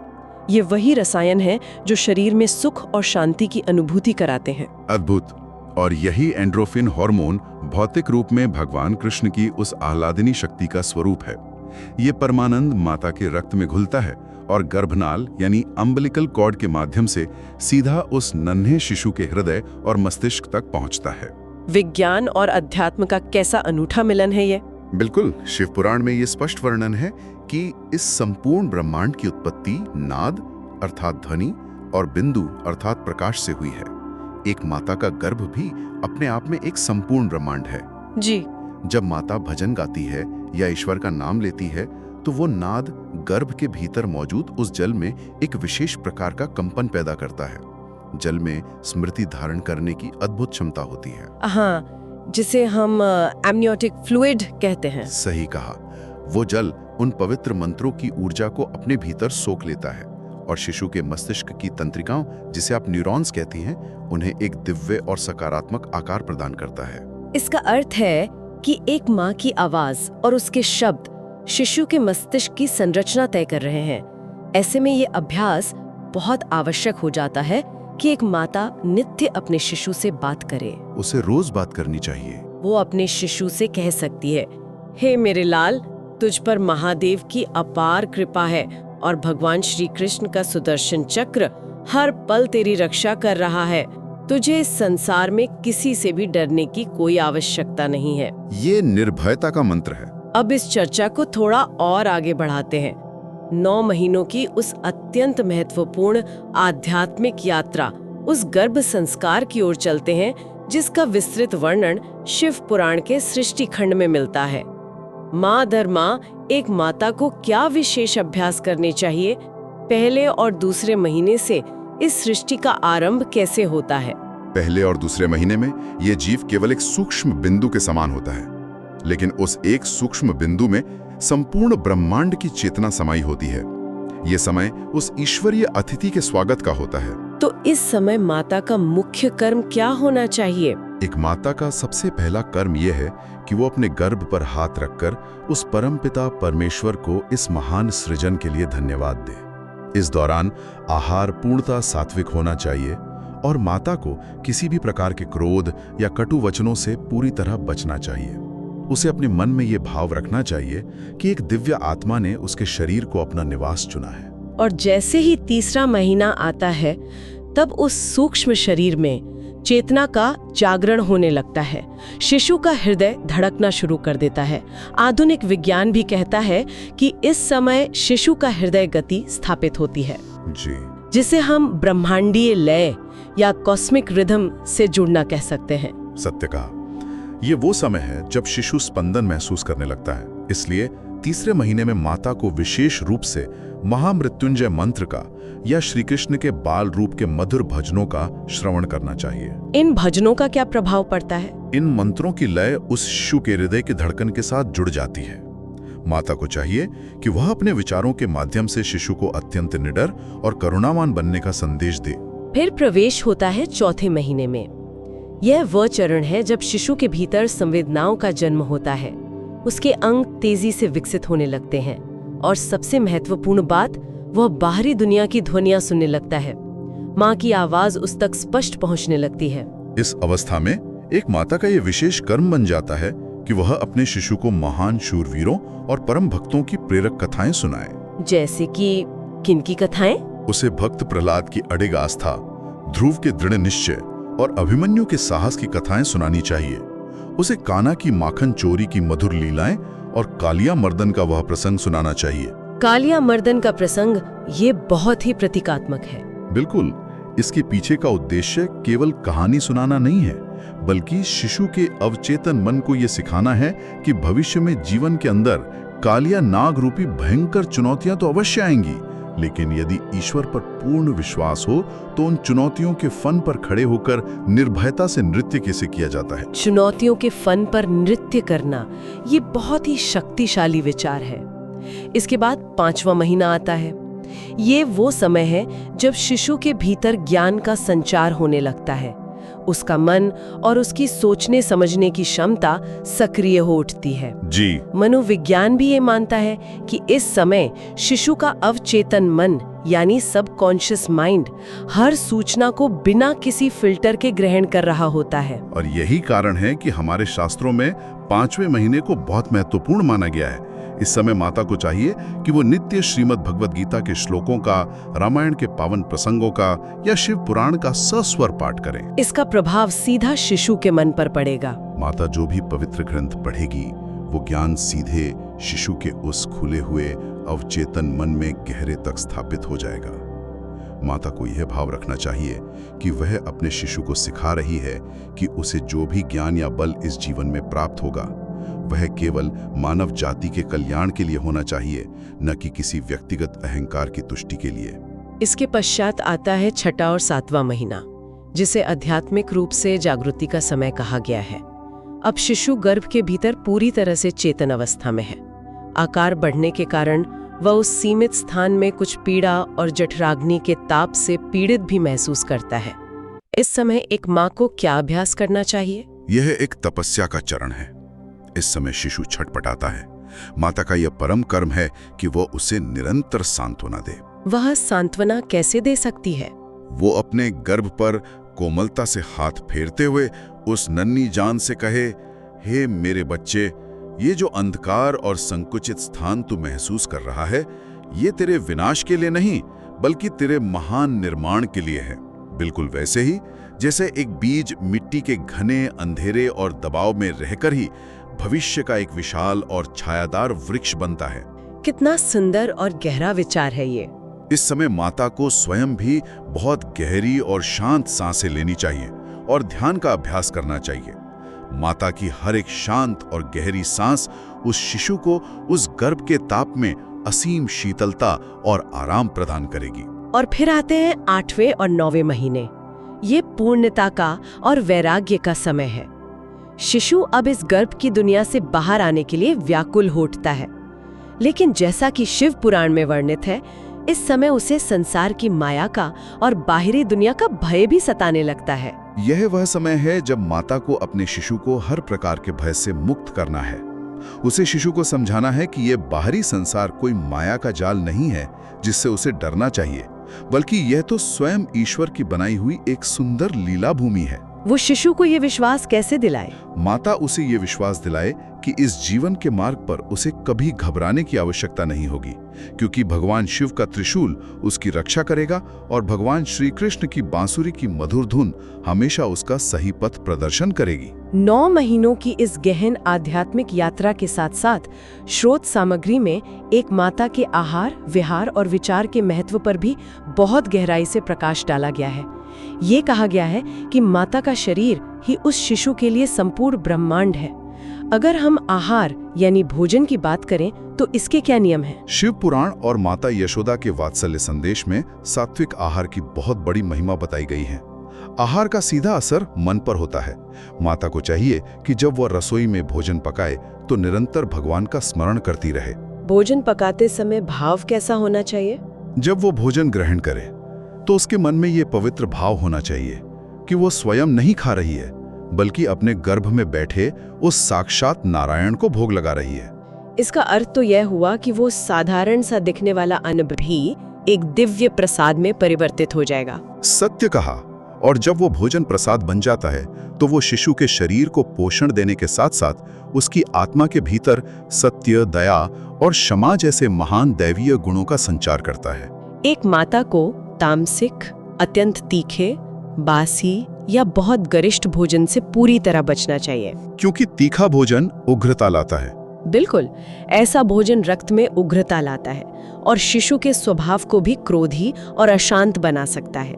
ये वही रसायन हैं जो शरीर में सुख और शांति की अनुभूति कराते हैं। अद्भुत। और यही एंड्रोफिन हार्मोन भौतिक रूप में भगवान कृष्ण की उस आह्लादिनी शक्ति का स्वरूप है। ये परमानंद माता के रक्त में घुलता है और गर्भनाल यानी अम्बिलिकल कॉर्ड के माध्यम से सीधा उस नन्हे शिशु के हृदय और मस्तिष्क तक पहुंचता है। विज्ञान और अध्यात्म का कैसा अनूठा मिलन है ये। बिल्कुल, शिव पुराण में ये स्पष्ट वर्णन है कि इस संपूर्ण ब्रह्मांड की उत्पत्ति नाद अर्थात ध्वनि और बिंदु अर्थात प्रकाश से हुई है। एक माता का गर्भ भी अपने आप में एक संपूर्ण ब्रह्मांड है। जी। जब माता भजन गाती है या ईश्वर का नाम लेती है तो वो नाद गर्भ के भीतर मौजूद उस जल में एक विशेष प्रकार का कंपन पैदा करता है। जल में स्मृति धारण करने की अद्भुत क्षमता होती है। हाँ, जिसे हम एमनियोटिक फ्लूइड कहते हैं। सही कहा। वो जल उन पवित्र मंत्रों की ऊर्जा को अपने भीतर सोख लेता है और शिशु के मस्तिष्क की तंत्रिकाओं, जिसे आप न्यूरॉन्स कहती हैं, उन्हें एक दिव्य और सकारात्मक आकार प्रदान करता है। इसका अर्थ है कि एक माँ की आवाज और उसके शब्द शिशु के मस्तिष्क की संरचना तय कर रहे हैं। ऐसे में ये अभ्यास बहुत आवश्यक हो जाता है कि एक माता नित्य अपने शिशु से बात करे। उसे रोज बात करनी चाहिए। वो अपने शिशु से कह सकती है, हे मेरे लाल, तुझ पर महादेव की अपार कृपा है और भगवान श्री कृष्ण का सुदर्शन चक्र हर पल तेरी रक्षा कर रहा है। तुझे इस संसार में किसी से भी डरने की कोई आवश्यकता नहीं है। ये निर्भयता का मंत्र है। अब इस चर्चा को थोड़ा और आगे बढ़ाते हैं। 9 महीनों की उस अत्यंत महत्वपूर्ण आध्यात्मिक यात्रा, उस गर्भ संस्कार की ओर चलते हैं, जिसका विस्तृत वर्णन शिव पुराण के सृष्टि खंड में मिलता है। माँ दर माँ एक माता को क्या विशेष अभ्यास करने चाहिए? पहले और दूसरे महीने से इस सृष्टि का आरंभ कैसे होता है? पहले और दूसरे महीने में ये जीव केवल एक सूक्ष्म बिंदु के समान होता है, लेकिन उस एक सूक्ष्म बिंदु में संपूर्ण ब्रह्मांड की चेतना समाई होती है। ये समय उस ईश्वरीय अतिथि के स्वागत का होता है। तो इस समय माता का मुख्य कर्म क्या होना चाहिए? एक माता का सबसे पहला कर्म यह है कि वो अपने गर्भ पर हाथ रखकर उस परमपिता परमेश्वर को इस महान सृजन के लिए धन्यवाद दे। इस दौरान आहार पूर्णतः सात्विक होना चाहिए और माता को किसी भी प्रकार के क्रोध या कटु वचनों से पूरी तरह बचना चाहिए। उसे अपने मन में ये भाव रखना चाहिए कि एक दिव्य आत्मा ने उसके शरीर को अपना निवास चुना है। और जैसे ही तीसरा महीना आता है, तब उस सूक्ष्म शरीर में चेतना का जागरण होने लगता है। शिशु का हृदय धड़कना शुरू कर देता है। आधुनिक विज्ञान भी कहता है कि इस समय शिशु का हृदय गति स्थापित होती है, जी, जिसे हम ब्रह्मांडीय लय या कॉस्मिक रिदम से जुड़ना कह सकते हैं। सत्य कहा। ये वो समय है जब शिशु स्पंदन महसूस करने लगता है। इसलिए तीसरे महीने में माता को विशेष रूप से महामृत्युंजय मंत्र का या श्री कृष्ण के बाल रूप के मधुर भजनों का श्रवण करना चाहिए। इन भजनों का क्या प्रभाव पड़ता है? इन मंत्रों की लय उस शिशु के हृदय की धड़कन के साथ जुड़ जाती है। माता को चाहिए कि वह अपने विचारों के माध्यम से शिशु को अत्यंत निडर और करुणावान बनने का संदेश दे। फिर प्रवेश होता है चौथे महीने में। यह वह चरण है जब शिशु के भीतर संवेदनाओं का जन्म होता है। उसके अंग तेजी से विकसित होने लगते हैं और सबसे महत्वपूर्ण बात, वह बाहरी दुनिया की ध्वनियां सुनने लगता है। माँ की आवाज उस तक स्पष्ट पहुंचने लगती है। इस अवस्था में एक माता का यह विशेष कर्म बन जाता है कि वह अपने शिशु को महान शूरवीरों और परम भक्तों की प्रेरक कथाएं सुनाए। जैसे कि किनकी कथाएं? उसे भक्त प्रहलाद की अडिग आस्था, ध्रुव के दृढ़ निश्चय और अभिमन्यु के साहस की कथाएं सुनानी चाहिए। उसे कान्हा की माखन चोरी की मधुर लीलाएं और कालिया मर्दन का वह प्रसंग सुनाना चाहिए। कालिया मर्दन का प्रसंग ये बहुत ही प्रतीकात्मक है। बिल्कुल, इसके पीछे का उद्देश्य केवल कहानी सुनाना नहीं है, बल्कि शिशु के अवचेतन मन को यह सिखाना है कि भविष्य में जीवन के अंदर कालिया नाग रूपी भयंकर चुनौतियां तो अवश्य आएंगी, लेकिन यदि ईश्वर पर पूर्ण विश्वास हो तो उन चुनौतियों के फन पर खड़े होकर निर्भयता से नृत्य कैसे किया जाता है। चुनौतियों के फन पर नृत्य करना, ये बहुत ही शक्तिशाली विचार है। इसके बाद 5वां महीना आता है। ये वो समय है जब शिशु के भीतर ज्ञान का संचार होने लगता है। उसका मन और उसकी सोचने समझने की क्षमता सक्रिय हो उठती है। जी। मनोविज्ञान भी ये मानता है कि इस समय शिशु का अवचेतन मन यानी सबकॉन्शियस माइंड हर सूचना को बिना किसी फिल्टर के ग्रहण कर रहा होता है। और यही कारण है कि हमारे शास्त्रों में 5वें महीने को बहुत महत्वपूर्ण माना गया है। इस समय माता को चाहिए कि वो नित्य श्रीमद् भगवद गीता के श्लोकों का, रामायण के पावन प्रसंगों का या शिव पुराण का सस्वर पाठ करें। इसका प्रभाव सीधा शिशु के मन पर पड़ेगा। माता जो भी पवित्र ग्रंथ पढ़ेगी वो ज्ञान सीधे शिशु के उस खुले हुए अवचेतन मन में गहरे तक स्थापित हो जाएगा। माता को यह भाव रखना चाहिए कि वह अपने शिशु को सिखा रही है कि उसे जो भी ज्ञान या बल इस जीवन में प्राप्त होगा वह केवल मानव जाति के कल्याण के लिए होना चाहिए, न कि किसी व्यक्तिगत अहंकार की तुष्टि के लिए। इसके पश्चात आता है 6वां और 7वां महीना, जिसे आध्यात्मिक रूप से जागृति का समय कहा गया है। अब शिशु गर्भ के भीतर पूरी तरह से चेतन अवस्था में है। आकार बढ़ने के कारण वह उस सीमित स्थान में कुछ पीड़ा और जठराग्नि के ताप से पीड़ित भी महसूस करता है। इस समय एक माँ को क्या अभ्यास करना चाहिए? यह एक तपस्या का चरण है। इस समय शिशु छटपटाता है। माता का यह परम कर्म है कि वो उसे निरंतर सांत्वना दे। वह सांत्वना कैसे दे सकती है? वो अपने गर्भ पर कोमलता से हाथ फेरते हुए उस नन्ही जान से कहे, हे मेरे बच्चे, ये जो अंधकार और संकुचित स्थान तू महसूस कर रहा है, ये तेरे विनाश के लिए नहीं बल्कि तेरे महान निर्माण के लिए है। बिल्कुल वैसे ही जैसे एक बीज मिट्टी के घने अंधेरे और दबाव में रहकर ही भविष्य का एक विशाल और छायादार वृक्ष बनता है। कितना सुंदर और गहरा विचार है ये। इस समय माता को स्वयं भी बहुत गहरी और शांत सांसें लेनी चाहिए और ध्यान का अभ्यास करना चाहिए। माता की हर एक शांत और गहरी सांस उस शिशु को उस गर्भ के ताप में असीम शीतलता और आराम प्रदान करेगी। और फिर आते हैं 8वें और 9वें महीने। ये पूर्णता का और वैराग्य का समय है। शिशु अब इस गर्भ की दुनिया से बाहर आने के लिए व्याकुल हो उठता है, लेकिन जैसा कि शिव पुराण में वर्णित है, इस समय उसे संसार की माया का और बाहरी दुनिया का भय भी सताने लगता है। यह वह समय है जब माता को अपने शिशु को हर प्रकार के भय से मुक्त करना है। उसे शिशु को समझाना है कि यह बाहरी संसार कोई माया का जाल नहीं है जिससे उसे डरना चाहिए, बल्कि यह तो स्वयं ईश्वर की बनाई हुई एक सुंदर लीला भूमि है। वो शिशु को ये विश्वास कैसे दिलाए? माता उसे ये विश्वास दिलाए कि इस जीवन के मार्ग पर उसे कभी घबराने की आवश्यकता नहीं होगी, क्योंकि भगवान शिव का त्रिशूल उसकी रक्षा करेगा और भगवान श्री कृष्ण की बांसुरी की मधुर धुन हमेशा उसका सही पथ प्रदर्शन करेगी। 9 महीनों की इस गहन आध्यात्मिक यात्रा के साथ साथ स्रोत सामग्री में एक माता के आहार, विहार और विचार के महत्व पर भी बहुत गहराई से प्रकाश डाला गया है। ये कहा गया है कि माता का शरीर ही उस शिशु के लिए संपूर्ण ब्रह्मांड है। अगर हम आहार यानी भोजन की बात करें तो इसके क्या नियम हैं? शिव पुराण और माता यशोदा के वात्सल्य संदेश में सात्विक आहार की बहुत बड़ी महिमा बताई गई है। आहार का सीधा असर मन पर होता है। माता को चाहिए कि जब वह रसोई में भोजन पकाए तो निरंतर भगवान का स्मरण करती रहे। भोजन पकाते समय भाव कैसा होना चाहिए? जब वो भोजन ग्रहण करे तो उसके मन में ये पवित्र भाव होना चाहिए कि वो स्वयं नहीं खा रही है, बल्कि अपने गर्भ में बैठे उस साक्षात नारायण को भोग लगा रही है। इसका अर्थ तो यह हुआ कि वो साधारण सा दिखने वाला अन्न भी एक दिव्य प्रसाद में परिवर्तित हो जाएगा। सत्य कहा। और जब वो भोजन प्रसाद बन जाता है तो वो शिशु के शरीर को पोषण देने के साथ साथ उसकी आत्मा के भीतर सत्य, दया और क्षमा जैसे महान दैवीय गुणों का संचार करता है। एक माता को तामसिक, अत्यंत तीखे, बासी या बहुत गरिष्ठ भोजन से पूरी तरह बचना चाहिए, क्योंकि तीखा भोजन उग्रता लाता है। बिल्कुल, ऐसा भोजन रक्त में उग्रता लाता है और शिशु के स्वभाव को भी क्रोधी और अशांत बना सकता है।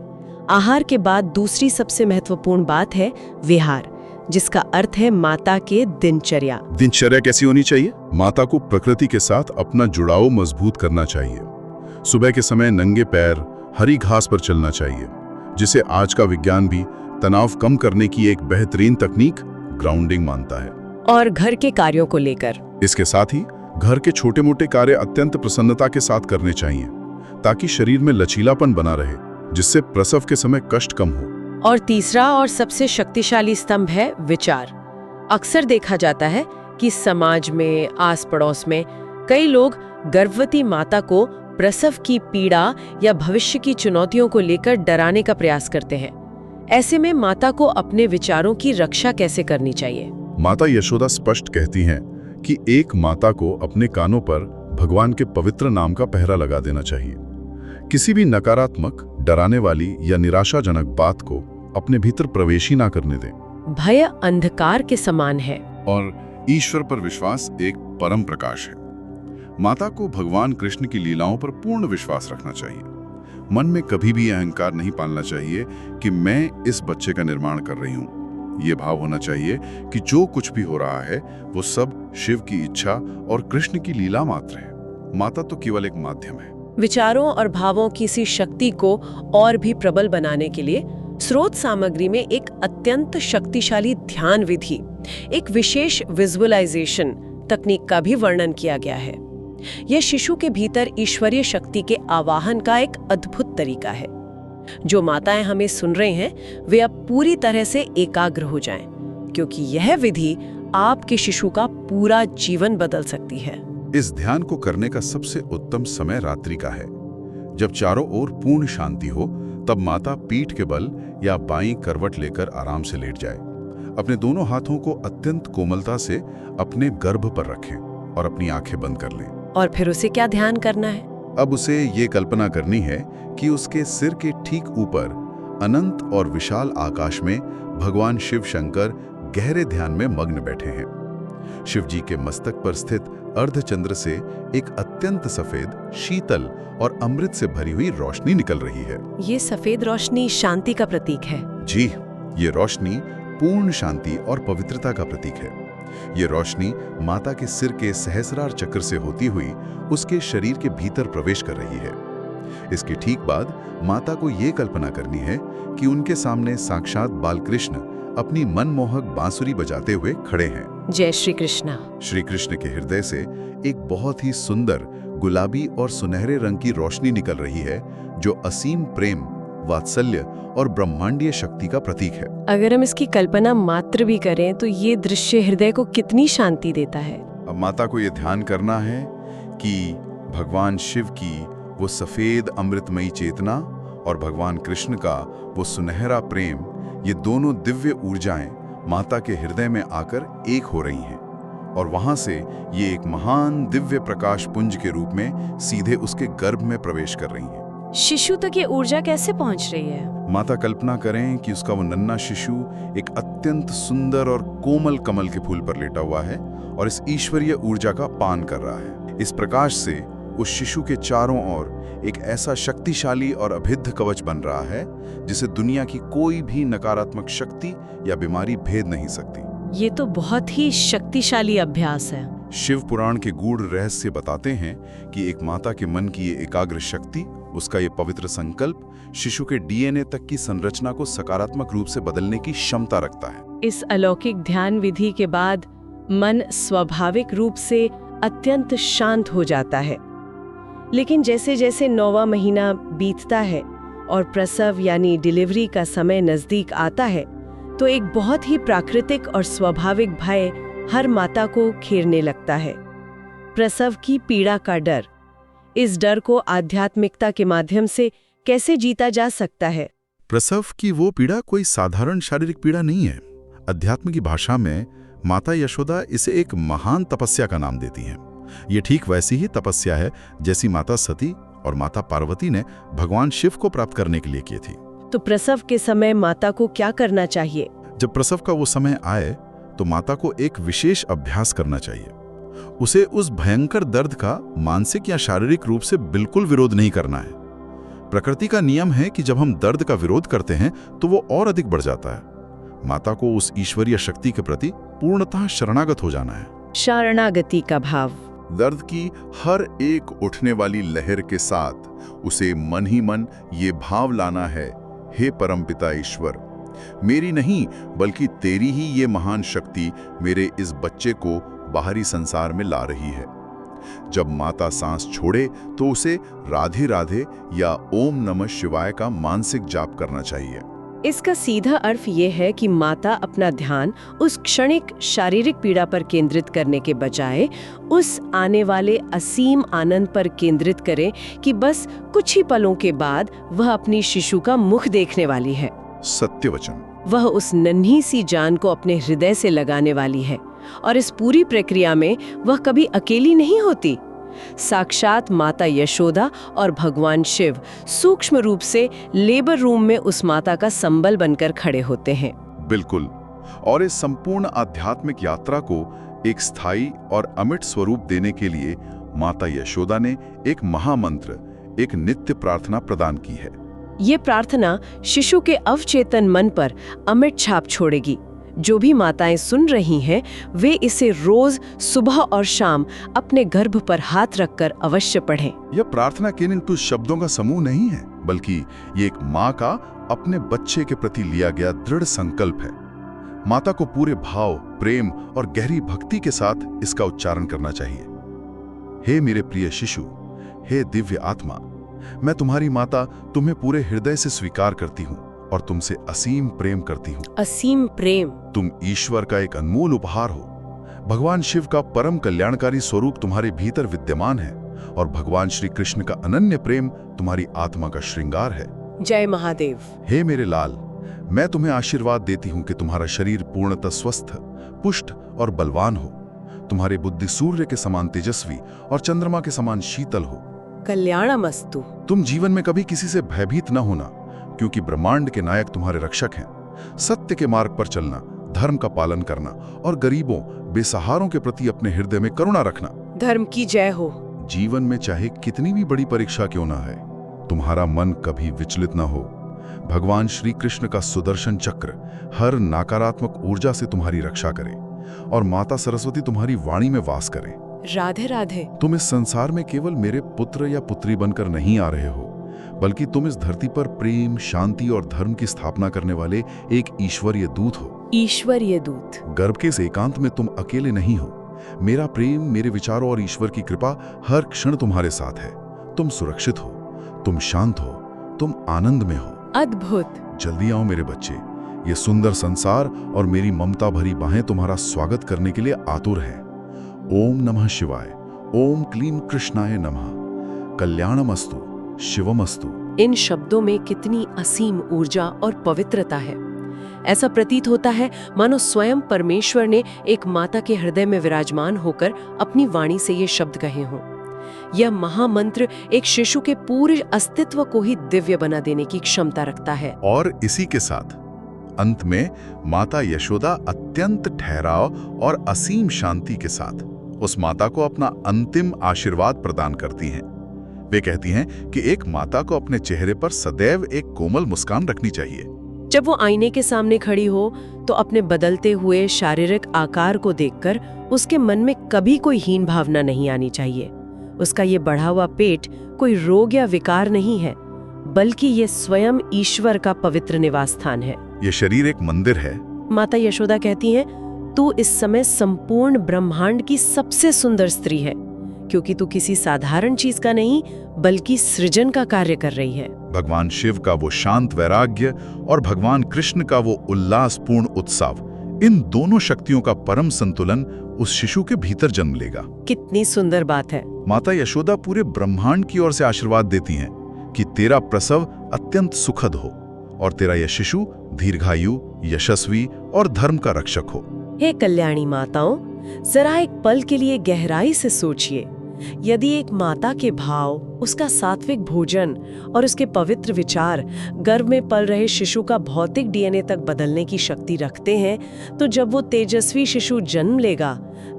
आहार के बाद दूसरी सबसे महत्वपूर्ण बात है विहार, जिसका अर्थ है माता के दिनचर्या। दिनचर्या कैसी होनी चाहिए? माता को प्रकृति के साथ अपना जुड़ाव मजबूत करना चाहिए। सुबह के समय नंगे पैर हरी घास पर चलना चाहिए, जिसे आज का विज्ञान भी तनाव कम करने की एक बेहतरीन तकनीक ग्राउंडिंग मानता है। और घर के कार्यों को लेकर इसके साथ ही घर के छोटे मोटे कार्य अत्यंत प्रसन्नता के साथ करने चाहिए, ताकि शरीर में लचीलापन बना रहे, जिससे प्रसव के समय कष्ट कम हो। और तीसरा और सबसे शक्तिशाली स्तंभ है विचार। अक्सर देखा जाता है कि समाज में, आस पड़ोस में कई लोग गर्भवती माता को प्रसव की पीड़ा या भविष्य की चुनौतियों को लेकर डराने का प्रयास करते हैं। ऐसे में माता को अपने विचारों की रक्षा कैसे करनी चाहिए? माता यशोदा स्पष्ट कहती हैं कि एक माता को अपने कानों पर भगवान के पवित्र नाम का पहरा लगा देना चाहिए। किसी भी नकारात्मक, डराने वाली या निराशाजनक बात को अपने भीतर प्रवेश ही ना करने दें। भय अंधकार के समान है और ईश्वर पर विश्वास एक परम प्रकाश है। माता को भगवान कृष्ण की लीलाओं पर पूर्ण विश्वास रखना चाहिए। मन में कभी भी अहंकार नहीं पालना चाहिए कि मैं इस बच्चे का निर्माण कर रही हूँ। ये भाव होना चाहिए कि जो कुछ भी हो रहा है वो सब शिव की इच्छा और कृष्ण की लीला मात्र है। माता तो केवल एक माध्यम है। विचारों और भावों की इसी शक्ति को और भी प्रबल बनाने के लिए स्रोत सामग्री में एक अत्यंत शक्तिशाली ध्यान विधि, एक विशेष विजुअलाइजेशन तकनीक का भी वर्णन किया गया है। यह शिशु के भीतर ईश्वरीय शक्ति के आवाहन का एक अद्भुत तरीका है। जो माताएं हमें सुन रहे हैं वे अब पूरी तरह से एकाग्र हो जाएं, क्योंकि यह विधि आपके शिशु का पूरा जीवन बदल सकती है। इस ध्यान को करने का सबसे उत्तम समय रात्रि का है। जब चारों ओर पूर्ण शांति हो तब माता पीठ के बल या बाईं करवट लेकर आराम से लेट जाए। अपने दोनों हाथों को अत्यंत कोमलता से अपने गर्भ पर रखें और अपनी आंखें बंद कर लें। और फिर उसे क्या ध्यान करना है? अब उसे ये कल्पना करनी है कि उसके सिर के ठीक ऊपर अनंत और विशाल आकाश में भगवान शिव शंकर गहरे ध्यान में मग्न बैठे हैं। शिव जी के मस्तक पर स्थित अर्धचंद्र से एक अत्यंत सफेद, शीतल और अमृत से भरी हुई रोशनी निकल रही है। ये सफेद रोशनी शांति का प्रतीक है। जी, ये रोशनी पूर्ण शांति और पवित्रता का प्रतीक है। ये रोशनी माता के सिर के सहस्रार चक्र से होती हुई उसके शरीर के भीतर प्रवेश कर रही है। इसके ठीक बाद माता को ये कल्पना करनी है कि उनके सामने साक्षात बालकृष्ण अपनी मनमोहक बांसुरी बजाते हुए खड़े हैं। जय श्री कृष्णा। श्री कृष्ण के हृदय से एक बहुत ही सुंदर गुलाबी और सुनहरे रंग की रोशनी निकल रही है, जो असीम प्रेम, वात्सल्य और ब्रह्मांडीय शक्ति का प्रतीक है। अगर हम इसकी कल्पना मात्र भी करें तो ये दृश्य हृदय को कितनी शांति देता है। अब माता को ये ध्यान करना है कि भगवान शिव की वो सफेद अमृतमयी चेतना और भगवान कृष्ण का वो सुनहरा प्रेम, ये दोनों दिव्य ऊर्जाएं माता के हृदय में आकर एक हो रही हैं और वहां से ये एक महान दिव्य प्रकाश पुंज के रूप में सीधे उसके गर्भ में प्रवेश कर रही हैं। शिशु तक ये ऊर्जा कैसे पहुंच रही है? माता कल्पना करें कि उसका वो नन्हा शिशु एक अत्यंत सुंदर और कोमल कमल के फूल पर लेटा हुआ है और इस ईश्वरीय ऊर्जा का पान कर रहा है। इस प्रकाश से उस शिशु के चारों ओर एक ऐसा शक्तिशाली और अभिद्ध कवच बन रहा है जिसे दुनिया की कोई भी नकारात्मक शक्ति या बीमारी भेद नहीं सकती। ये तो बहुत ही शक्तिशाली अभ्यास है। शिव पुराण के गूढ़ रहस्य बताते हैं कि एक माता के मन की ये एकाग्र शक्ति, उसका ये पवित्र संकल्प शिशु के डीएनए तक की संरचना को सकारात्मक रूप से बदलने की क्षमता रखता है। इस अलौकिक ध्यान विधि के बाद मन स्वाभाविक रूप से अत्यंत शांत हो जाता है। लेकिन जैसे जैसे 9वां महीना बीतता है और प्रसव यानी डिलीवरी का समय नजदीक आता है तो एक बहुत ही प्राकृतिक और स्वाभाविक भय हर माता को घेरने लगता है। प्रसव की पीड़ा का डर। इस डर को आध्यात्मिकता के माध्यम से कैसे जीता जा सकता है? प्रसव की वो पीड़ा कोई साधारण शारीरिक पीड़ा नहीं है। अध्यात्म की भाषा में माता यशोदा इसे एक महान तपस्या का नाम देती हैं। ये ठीक वैसी ही तपस्या है जैसी माता सती और माता पार्वती ने भगवान शिव को प्राप्त करने के लिए की थी। तो प्रसव के समय माता को क्या करना चाहिए? जब प्रसव का वो समय आए तो माता को एक विशेष अभ्यास करना चाहिए। उसे उस भयंकर दर्द का मानसिक या शारीरिक रूप से बिल्कुल विरोध नहीं करना है। प्रकृति का नियम है कि जब हम दर्द का विरोध करते हैं तो वो और अधिक बढ़ जाता है। माता को उस ईश्वरीय शक्ति के प्रति पूर्णतः शरणागत हो जाना है। शरणागति का भाव। दर्द की हर एक उठने वाली लहर के साथ उसे मन ही मन ये भाव लाना है, हे परमपिता ईश्वर, मेरी नहीं बल्कि तेरी ही ये महान शक्ति मेरे इस बच्चे को बाहरी संसार में ला रही है। जब माता सांस छोड़े तो उसे राधे राधे या ओम नमः शिवाय का मानसिक जाप करना चाहिए। इसका सीधा अर्थ ये है कि माता अपना ध्यान उस क्षणिक शारीरिक पीड़ा पर केंद्रित करने के बजाय उस आने वाले असीम आनंद पर केंद्रित करे कि बस कुछ ही पलों के बाद वह अपनी शिशु का मुख देखने वाली है। सत्य वचन। वह उस नन्ही सी जान को अपने हृदय से लगाने वाली है और इस पूरी प्रक्रिया में वह कभी अकेली नहीं होती। साक्षात माता यशोदा और भगवान शिव सूक्ष्म रूप से लेबर रूम में उस माता का संबल बनकर खड़े होते हैं। बिल्कुल। और इस संपूर्ण आध्यात्मिक यात्रा को एक स्थायी और अमिट स्वरूप देने के लिए माता यशोदा ने एक महामंत्र, एक नित्य प्रार्थना प्रदान की है। ये प्रार्थना शिशु के अवचेतन मन पर अमिट छाप छोड़ेगी। जो भी माताएं सुन रही हैं, वे इसे रोज सुबह और शाम अपने गर्भ पर हाथ रखकर अवश्य पढ़ें। यह प्रार्थना केवल कुछ शब्दों का समूह नहीं है, बल्कि ये एक माँ का अपने बच्चे के प्रति लिया गया दृढ़ संकल्प है। माता को पूरे भाव, प्रेम और गहरी भक्ति के साथ इसका उच्चारण करना चाहिए। हे मेरे प्रिय शिशु, हे दिव्य आत्मा, मैं तुम्हारी माता तुम्हें पूरे हृदय से स्वीकार करती हूँ और तुमसे असीम प्रेम करती हूँ। असीम प्रेम। तुम ईश्वर का एक अनमोल उपहार हो। भगवान शिव का परम कल्याणकारी स्वरूप तुम्हारे भीतर विद्यमान है और भगवान श्री कृष्ण का अनन्य प्रेम तुम्हारी आत्मा का श्रृंगार है। जय महादेव। हे मेरे लाल, मैं तुम्हें आशीर्वाद देती हूँ कि तुम्हारा शरीर पूर्णतः स्वस्थ, पुष्ट और बलवान हो। तुम्हारी बुद्धि सूर्य के समान तेजस्वी और चंद्रमा के समान शीतल हो। कल्याणमस्तु। तुम जीवन में कभी किसी से भयभीत न होना, क्योंकि ब्रह्मांड के नायक तुम्हारे रक्षक हैं। सत्य के मार्ग पर चलना, धर्म का पालन करना और गरीबों, बेसहारों के प्रति अपने हृदय में करुणा रखना। धर्म की जय हो। जीवन में चाहे कितनी भी बड़ी परीक्षा क्यों ना है, तुम्हारा मन कभी विचलित न हो। भगवान श्री कृष्ण का सुदर्शन चक्र हर नकारात्मक ऊर्जा से तुम्हारी रक्षा करे और माता सरस्वती तुम्हारी वाणी में वास करे। राधे राधे। तुम इस संसार में केवल मेरे पुत्र या पुत्री बनकर नहीं आ रहे हो, बल्कि तुम इस धरती पर प्रेम, शांति और धर्म की स्थापना करने वाले एक ईश्वरीय दूत हो। ईश्वरीय दूत। गर्भ के इस एकांत में तुम अकेले नहीं हो। मेरा प्रेम, मेरे विचारों और ईश्वर की कृपा हर क्षण तुम्हारे साथ है। तुम सुरक्षित हो, तुम शांत हो, तुम आनंद में हो। अद्भुत। जल्दी आओ मेरे बच्चे, ये सुंदर संसार और मेरी ममता भरी बाहें तुम्हारा स्वागत करने के लिए आतुर हैं। ओम नमः शिवाय, ओम क्लीम कृष्णाय नमः, कल्याणमस्तु, शिवमस्तु। इन शब्दों में कितनी असीम ऊर्जा और पवित्रता है। ऐसा प्रतीत होता है मानो स्वयं परमेश्वर ने एक माता के हृदय में विराजमान होकर अपनी वाणी से ये शब्द कहे हों। यह महामंत्र एक शिशु के पूरे अस्तित्व को ही दिव्य बना देने की क्षमता रखता है। और इसी के साथ अंत में माता यशोदा अत्यंत ठहराव और असीम शांति के साथ उस माता को अपना अंतिम आशीर्वाद प्रदान करती हैं। वे कहती हैं कि एक माता को अपने चेहरे पर सदैव एक कोमल मुस्कान रखनी चाहिए। जब वो आईने के सामने खड़ी हो तो अपने बदलते हुए शारीरिक आकार को देखकर उसके मन में कभी कोई हीन भावना नहीं आनी चाहिए। उसका ये बढ़ा हुआ पेट कोई रोग या विकार नहीं है, बल्कि ये स्वयं ईश्वर का पवित्र निवास स्थान है। ये शरीर एक मंदिर है। माता यशोदा कहती हैं, तू इस समय संपूर्ण ब्रह्मांड की सबसे सुंदर स्त्री है, क्योंकि तू किसी साधारण चीज का नहीं बल्कि सृजन का कार्य कर रही है। भगवान शिव का वो शांत वैराग्य और भगवान कृष्ण का वो उल्लासपूर्ण उत्सव, इन दोनों शक्तियों का परम संतुलन उस शिशु के भीतर जन्म लेगा। कितनी सुंदर बात है। माता यशोदा पूरे ब्रह्मांड की ओर से आशीर्वाद देती हैं कि तेरा प्रसव अत्यंत सुखद हो और तेरा यह शिशु दीर्घायु, यशस्वी और धर्म का रक्षक हो। हे कल्याणी माताओं, जरा एक पल के लिए गहराई से सोचिए। यदि एक माता के भाव, उसका सात्विक भोजन और उसके पवित्र विचार गर्भ में पल रहे शिशु का भौतिक डीएनए तक बदलने की शक्ति रखते हैं, तो जब वो तेजस्वी शिशु जन्म लेगा,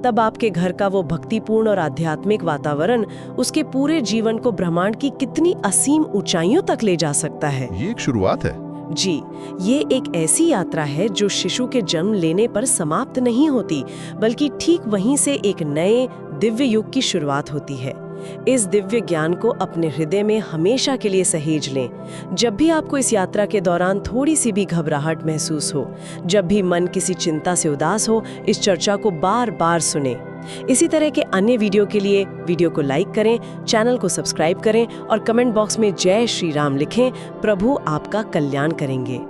तब आपके घर का वो भक्तिपूर्ण और आध्यात्मिक वातावरण उसके पूरे जीवन को ब्रह्मांड की कितनी असीम ऊंचाइयों तक ले जा सकता है। ये एक शुरुआत है। जी, ये एक ऐसी यात्रा है जो शिशु के जन्म लेने पर समाप्त नहीं होती, बल्कि ठीक वहीं से एक नए दिव्य युग की शुरुआत होती है। इस दिव्य ज्ञान को अपने हृदय में हमेशा के लिए सहेज लें। जब भी आपको इस यात्रा के दौरान थोड़ी सी भी घबराहट महसूस हो, जब भी मन किसी चिंता से उदास हो, इस चर्चा को बार बार सुनें। इसी तरह के अन्य वीडियो के लिए वीडियो को लाइक करें, चैनल को सब्सक्राइब करें और कमेंट बॉक्स में जय श्री राम लिखें। प्रभु आपका कल्याण करेंगे।